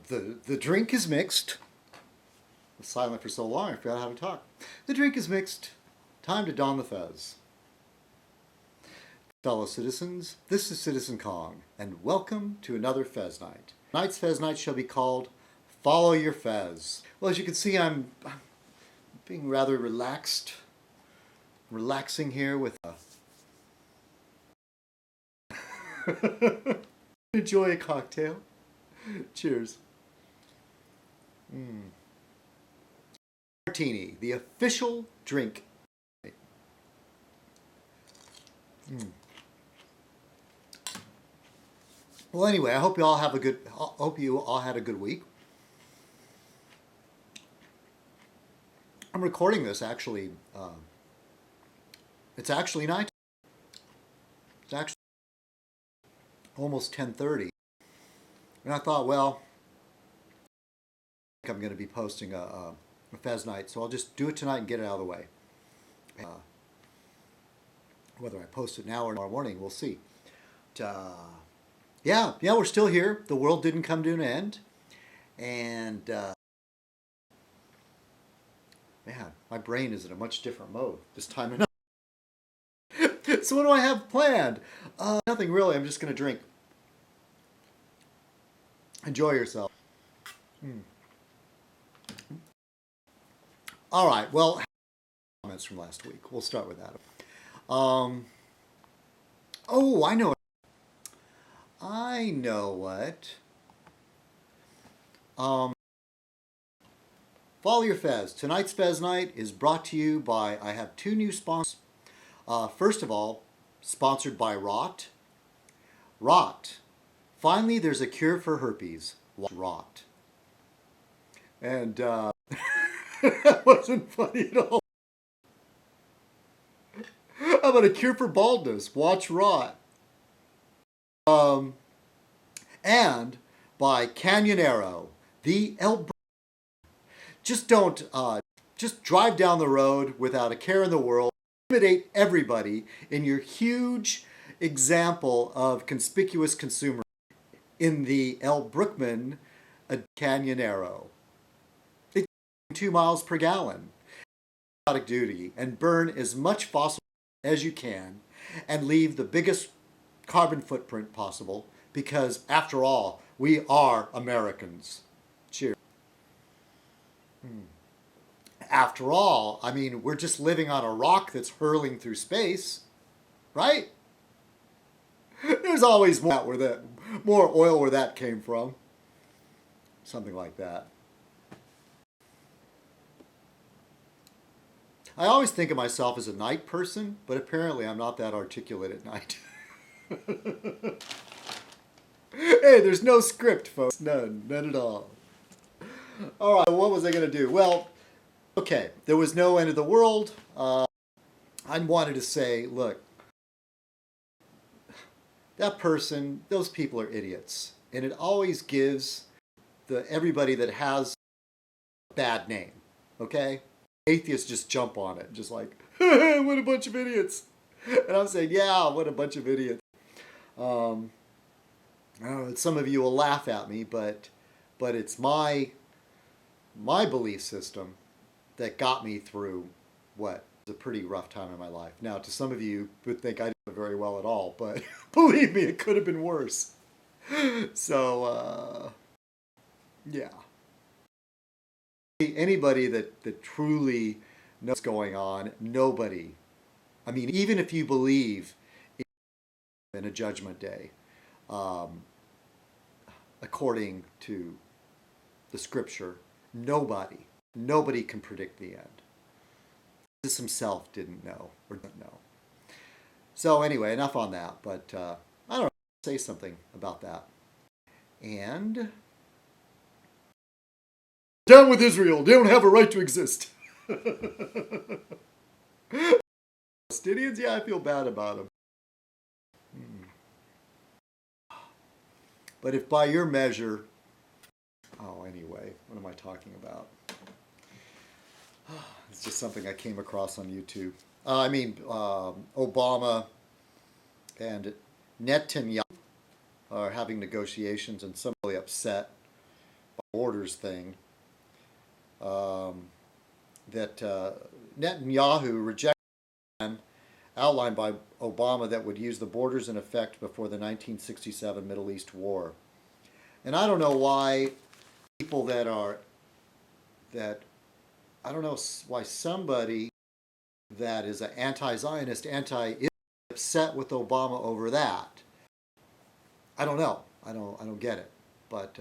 The drink is mixed. I was silent for so long, I forgot how to talk. The drink is mixed. Time to don the fez. Fellow citizens, this is Citizen Kong, and welcome to another Fez Night. Tonight's Fez Night shall be called Follow Your Fez. Well, as you can see, I'm being rather relaxing here with enjoy a cocktail. Cheers. Martini, the official drink. Well, anyway, I hope you all had a good week. I'm recording this actually. It's actually night. It's actually almost 10:30, and I thought, well, I'm going to be posting a Fez Night, so I'll just do it tonight and get it out of the way. Whether I post it now or tomorrow morning, we'll see. Yeah, we're still here. The world didn't come to an end, and man, my brain is in a much different mode this time of night. So what do I have planned? Nothing really. I'm just going to drink. Enjoy yourself. All right. Well, comments from last week. We'll start with that. Oh, I know. I know what. Follow Your Fez. Tonight's Fez Night is brought to you by, I have two new sponsors. First of all, sponsored by Rot. Rot. Finally, there's a cure for herpes. Rot. And that wasn't funny at all. How about a cure for baldness? Watch Rot. And by Canyonero, the El. Just drive down the road without a care in the world. Intimidate everybody in your huge example of conspicuous consumer in the El Brookman Canyonero. It's 2 miles per gallon. Duty and burn as much fossil as you can and leave the biggest carbon footprint possible, because after all, we are Americans. Cheers. After all, I mean, we're just living on a rock that's hurling through space, right? There's always more oil where that came from. Something like that. I always think of myself as a night person, but apparently I'm not that articulate at night. Hey, there's no script, folks. None at all. All right, what was I going to do? Well, okay, there was no end of the world. I wanted to say, look, that person, those people are idiots. And it always gives everybody that has a bad name, okay? Atheists just jump on it, just like, what a bunch of idiots. And I'm saying, yeah, what a bunch of idiots. I don't know, some of you will laugh at me, but it's my belief system that got me through what was a pretty rough time in my life. Now, to some of you would think I didn't do very well at all, but believe me, it could have been worse. So, yeah. Anybody that truly knows what's going on, nobody. I mean, even if you believe in a judgment day, according to the scripture, nobody can predict the end. Jesus himself didn't know or didn't know. So anyway, enough on that, but I don't know, say something about that. And down with Israel, they don't have a right to exist. Palestinians, yeah, I feel bad about them. But if by your measure, anyway, what am I talking about? It's just something I came across on YouTube. Obama and Netanyahu are having negotiations, and some really upset borders thing. That Netanyahu rejected a plan outlined by Obama that would use the borders in effect before the 1967 Middle East War. And I don't know why people that I don't know why somebody that is an anti-Zionist, anti-Israel upset with Obama over that. I don't know. I don't get it. But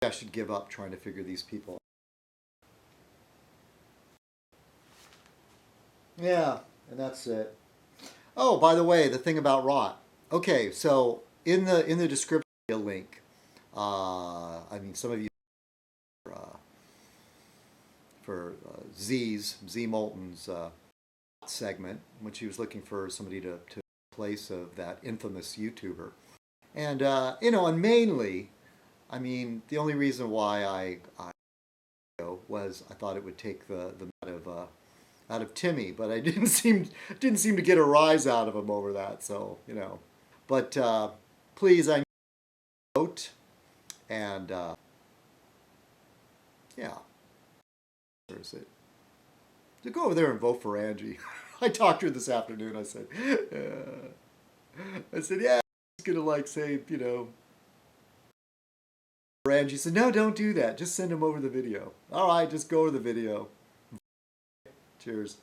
I should give up trying to figure these people out. Yeah, and that's it. Oh, by the way, the thing about rot. Okay, so in the description a link. I mean, some of you for Z Moulton's segment, when she was looking for somebody to place of that infamous YouTuber, and and mainly, I mean, the only reason why I was I thought it would take the out of Timmy, but I didn't seem to get a rise out of him over that. So but please, I vote, and yeah, where is it? To go over there and vote for Angie. I talked to her this afternoon. I said, yeah, I'm gonna say for Angie. She said, no, don't do that. Just send him over the video. All right, just go to the video. Cheers.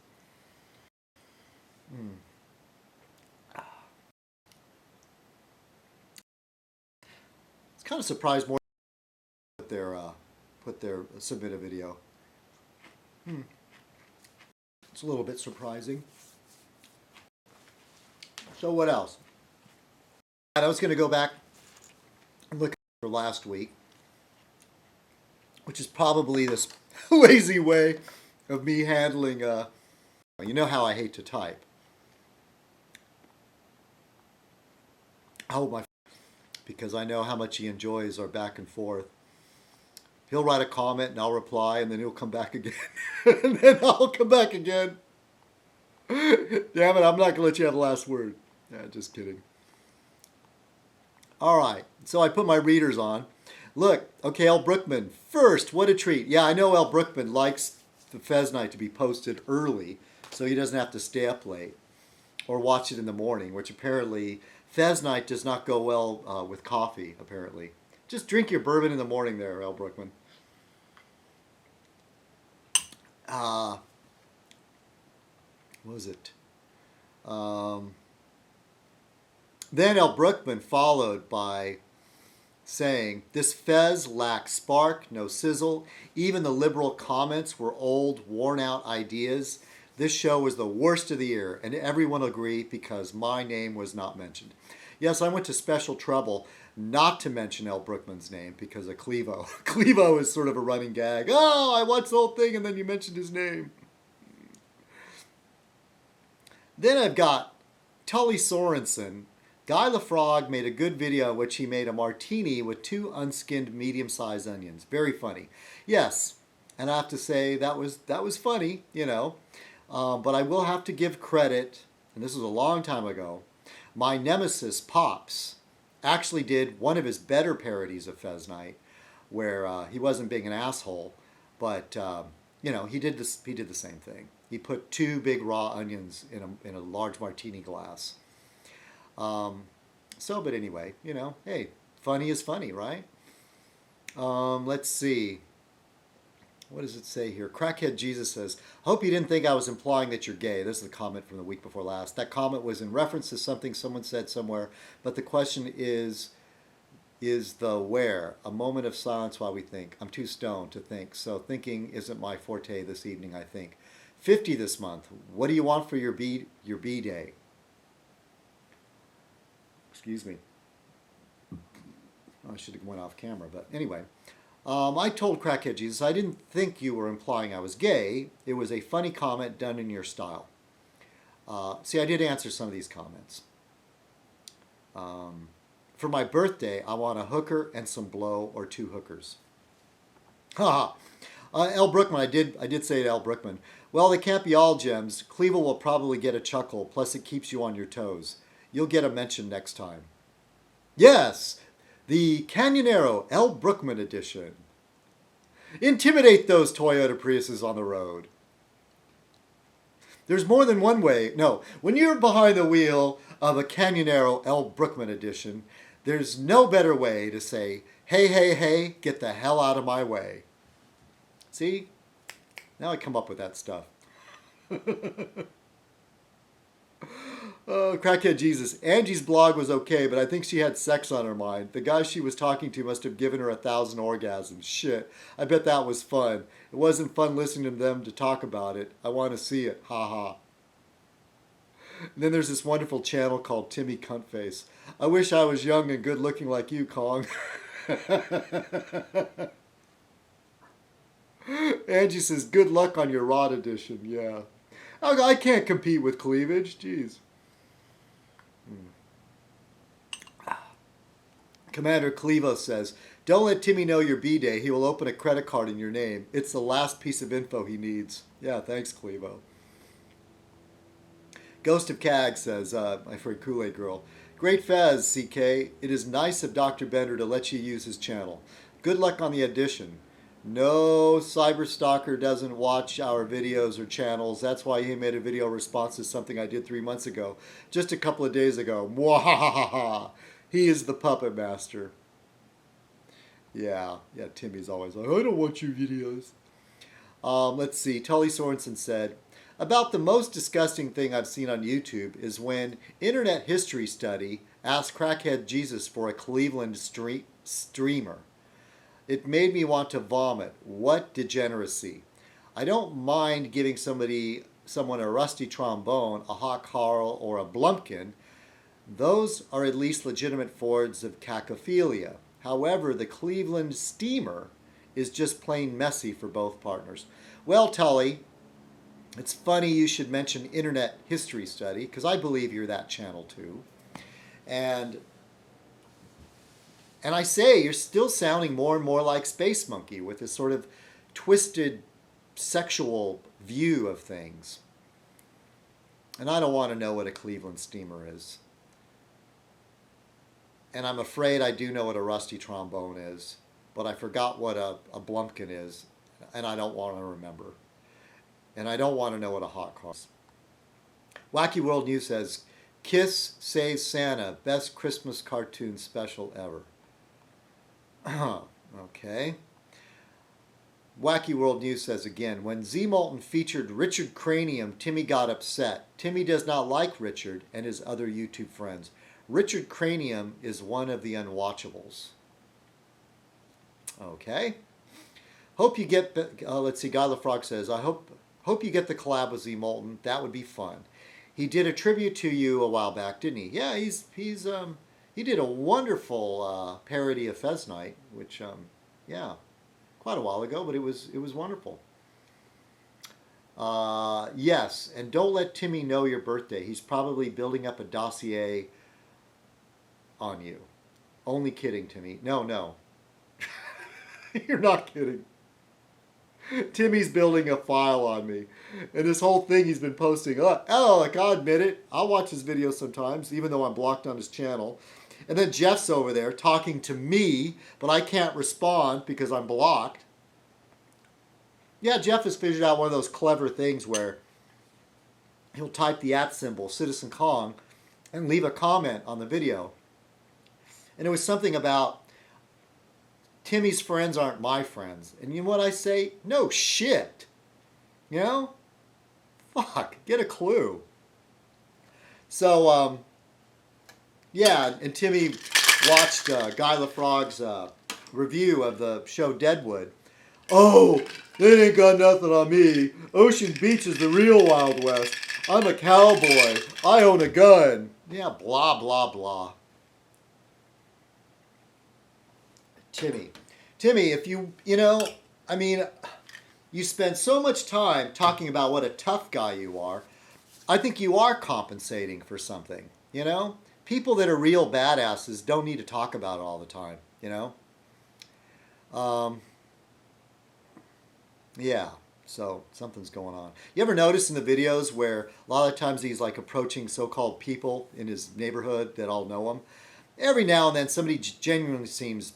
It's kind of surprised more put their submit a video. It's a little bit surprising. So what else? I was going to go back and look for last week, which is probably this lazy way of me handling, you know how I hate to type. Because I know how much he enjoys our back and forth. He'll write a comment and I'll reply, and then he'll come back again. And then I'll come back again. Damn it, I'm not going to let you have the last word. Yeah, just kidding. All right, so I put my readers on. Look, okay, L. Brookman. First, what a treat. Yeah, I know L. Brookman likes the Fez Night to be posted early, so he doesn't have to stay up late or watch it in the morning, which apparently Fez Night does not go well with coffee, apparently. Just drink your bourbon in the morning there, L. Brookman. What was it? Then L. Brookman followed by saying, this Fez lacks spark, no sizzle. Even the liberal comments were old, worn-out ideas. This show was the worst of the year, and everyone will agree because my name was not mentioned. Yes, I went to special trouble not to mention L. Brookman's name because of Clevo. Clevo is sort of a running gag. Oh, I watched the whole thing and then you mentioned his name. Then I've got Tully Sorensen. Guy LaFrog made a good video in which he made a martini with 2 unskinned medium-sized onions. Very funny. Yes, and I have to say that was funny, but I will have to give credit, and this was a long time ago, my nemesis, Pops, actually did one of his better parodies of Fez Night, where he wasn't being an asshole, but he did the same thing. He put 2 big raw onions in a large martini glass. But anyway, hey, funny is funny, right? Let's see. What does it say here? Crackhead Jesus says, hope you didn't think I was implying that you're gay. This is the comment from the week before last. That comment was in reference to something someone said somewhere, but the question is the where. A moment of silence while we think. I'm too stoned to think, so thinking isn't my forte this evening, I think. 50 this month. What do you want for your B day? Excuse me. I should have went off camera, but anyway. I told Crackhead Jesus I didn't think you were implying I was gay. It was a funny comment done in your style. See, I did answer some of these comments. For my birthday, I want a hooker and some blow, or 2 hookers. Haha. L. Brookman, I did say to L. Brookman, well, they can't be all gems. Cleveland will probably get a chuckle, plus it keeps you on your toes. You'll get a mention next time. Yes! The Canyonero L. Brookman edition. Intimidate those Toyota Priuses on the road. There's more than one way. No, when you're behind the wheel of a Canyonero L. Brookman edition, there's no better way to say, hey, hey, hey, get the hell out of my way. See? Now I come up with that stuff. Oh, Crackhead Jesus. Angie's blog was okay, but I think she had sex on her mind. The guy she was talking to must have given her 1,000 orgasms. Shit. I bet that was fun. It wasn't fun listening to them to talk about it. I want to see it. Ha ha. And then there's this wonderful channel called Timmy Cuntface. I wish I was young and good looking like you, Kong. Angie says, good luck on your Rod edition. Yeah. I can't compete with cleavage. Jeez. Commander Clevo says, don't let Timmy know your B-Day. He will open a credit card in your name. It's the last piece of info he needs. Yeah, thanks, Clevo. Ghost of Cag says, my friend Kool-Aid Girl, great Fez, CK. It is nice of Dr. Bender to let you use his channel. Good luck on the audition. No cyberstalker doesn't watch our videos or channels. That's why he made a video response to something I did 3 months ago. Just a couple of days ago. Mwahaha. He is the puppet master. Yeah, Timmy's always like, I don't watch your videos. Let's see. Tully Sorensen said, about the most disgusting thing I've seen on YouTube is when Internet History Study asked Crackhead Jesus for a Cleveland streamer. It made me want to vomit. What degeneracy. I don't mind giving someone a rusty trombone, a hot Carl, or a Blumpkin. Those are at least legitimate forms of cacophilia. However, the Cleveland steamer is just plain messy for both partners. Well, Tully, it's funny you should mention Internet History Study, because I believe you're that channel too. And I say, you're still sounding more and more like Space Monkey with this sort of twisted sexual view of things. And I don't want to know what a Cleveland steamer is. And I'm afraid I do know what a rusty trombone is, but I forgot what a Blumpkin is, and I don't want to remember. And I don't want to know what a hot car is. Wacky World News says, Kiss Saves Santa, best Christmas cartoon special ever. Okay. Wacky World News says again, when Z Molten featured Richard Cranium, Timmy got upset. Timmy does not like Richard and his other YouTube friends. Richard Cranium is one of the unwatchables. Okay. Hope you get, let's see, Guy LaFrog says, I hope you get the collab with Z Molten. That would be fun. He did a tribute to you a while back, didn't he? Yeah, he did a wonderful parody of Fez Night, which, yeah, quite a while ago, but it was wonderful. Yes, and don't let Timmy know your birthday. He's probably building up a dossier on you. Only kidding, Timmy. No. You're not kidding. Timmy's building a file on me. And this whole thing he's been posting, like I'll admit it, I'll watch his videos sometimes, even though I'm blocked on his channel. And then Jeff's over there talking to me, but I can't respond because I'm blocked. Yeah, Jeff has figured out one of those clever things where he'll type the @ symbol, Citizen Kong, and leave a comment on the video. And it was something about Timmy's friends aren't my friends. And you know what I say? No shit. You know? Fuck. Get a clue. So, yeah, and Timmy watched Guy LaFrog's review of the show Deadwood. Oh, they ain't got nothing on me. Ocean Beach is the real Wild West. I'm a cowboy. I own a gun. Yeah, blah, blah, blah. Timmy, if you spend so much time talking about what a tough guy you are, I think you are compensating for something, you know? People that are real badasses don't need to talk about it all the time, you know? Yeah, so something's going on. You ever notice in the videos where a lot of times he's like approaching so-called people in his neighborhood that all know him? Every now and then somebody genuinely seems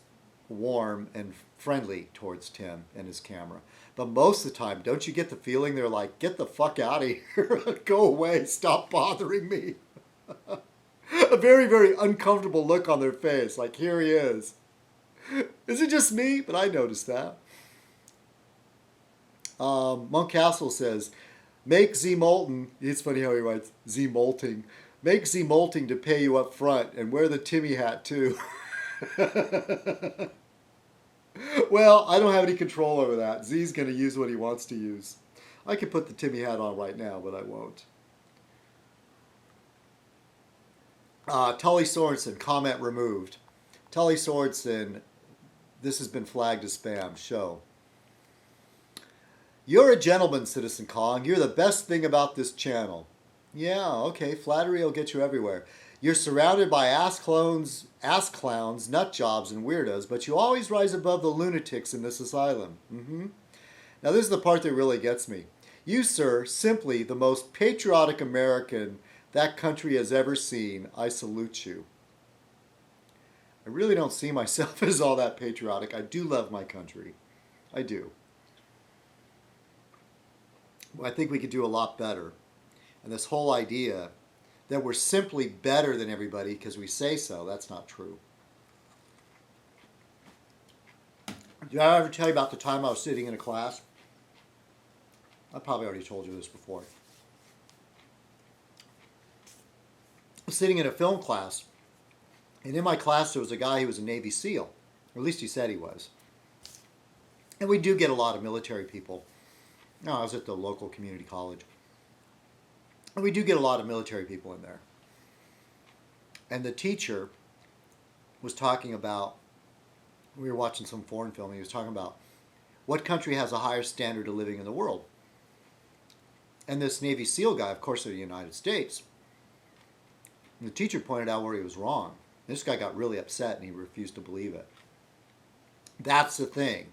warm and friendly towards Tim and his camera. But most of the time, don't you get the feeling they're like, get the fuck out of here, go away, stop bothering me. A very, very uncomfortable look on their face, like here he is. Is it just me? But I noticed that. Monk Castle says, make Z Molten, it's funny how he writes Z Molting, make Z Molting to pay you up front and wear the Timmy hat too. Well, I don't have any control over that. Z's going to use what he wants to use. I could put the Timmy hat on right now, but I won't. Tully Sorensen, comment removed. Tully Sorensen, this has been flagged as spam. Show. You're a gentleman, Citizen Kong. You're the best thing about this channel. Yeah, okay. Flattery will get you everywhere. You're surrounded by ass clones, nut jobs, and weirdos, but you always rise above the lunatics in this asylum. Now, this is the part that really gets me. You, sir, simply the most patriotic American that country has ever seen. I salute you. I really don't see myself as all that patriotic. I do love my country. I do. I think we could do a lot better. And this whole idea that we're simply better than everybody because we say so, that's not true. Did I ever tell you about the time I was sitting in a class? I probably already told you this before. I was sitting in a film class, and in my class there was a guy who was a Navy SEAL. Or at least he said he was. And we do get a lot of military people. No, I was at the local community college. And we do get a lot of military people in there. And the teacher was talking about, we were watching some foreign film, and he was talking about what country has a higher standard of living in the world. And this Navy SEAL guy, of course, they're the United States. And the teacher pointed out where he was wrong. This guy got really upset and he refused to believe it. That's the thing.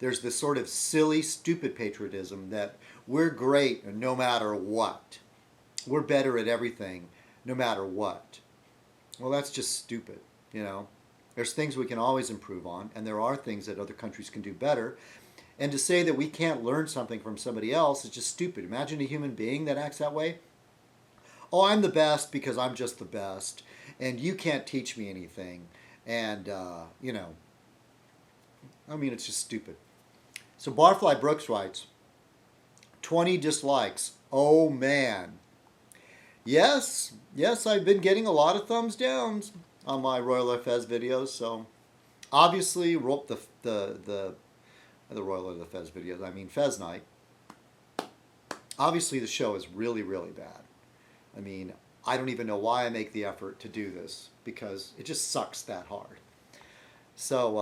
There's this sort of silly, stupid patriotism that we're great no matter what. We're better at everything no matter what. Well, that's just stupid, you know. There's things we can always improve on, and there are things that other countries can do better. And to say that we can't learn something from somebody else is just stupid. Imagine a human being that acts that way. Oh, I'm the best because I'm just the best, and you can't teach me anything. And, you know, I mean, it's just stupid. So Barfly Brooks writes, 20 dislikes. Oh, man. Yes, I've been getting a lot of thumbs downs on my Royal Fez videos. So obviously, the Royal Fez videos, I mean Fez Night. Obviously, the show is really, really bad. I mean, I don't even know why I make the effort to do this because it just sucks that hard. So,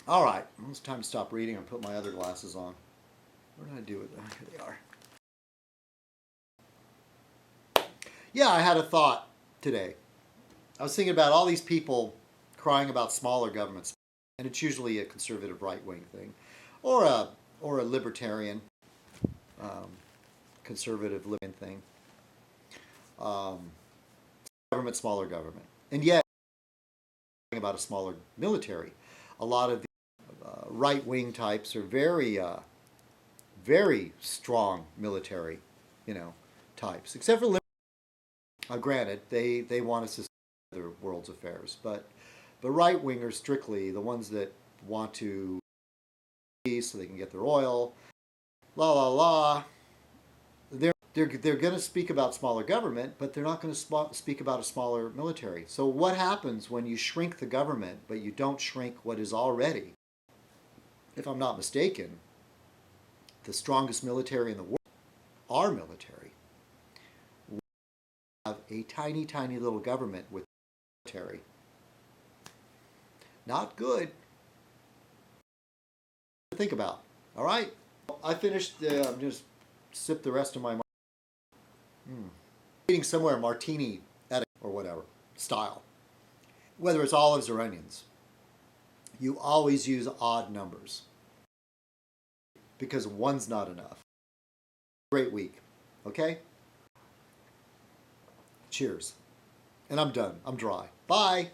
all right, well, it's time to stop reading and put my other glasses on. Where did I do it? Here they are. Yeah, I had a thought today. I was thinking about all these people crying about smaller governments, and it's usually a conservative right-wing thing, or a libertarian conservative living thing. Government, smaller government, and yet about a smaller military. A lot of the right-wing types are very, very strong military, you know, types, except for. Granted, they want us to see other world's affairs, but the right-wingers strictly, the ones that want to peace so they can get their oil, they're going to speak about smaller government, but they're not going to speak about a smaller military. So what happens when you shrink the government, but you don't shrink what is already, if I'm not mistaken, the strongest military in the world, our military? A tiny, tiny little government with military. Not good. Think about. All right. I finished. I'm just sip the rest of my. Eating somewhere martini or whatever style, whether it's olives or onions. You always use odd numbers because one's not enough. Great week. Okay. Cheers. And I'm done. I'm dry. Bye.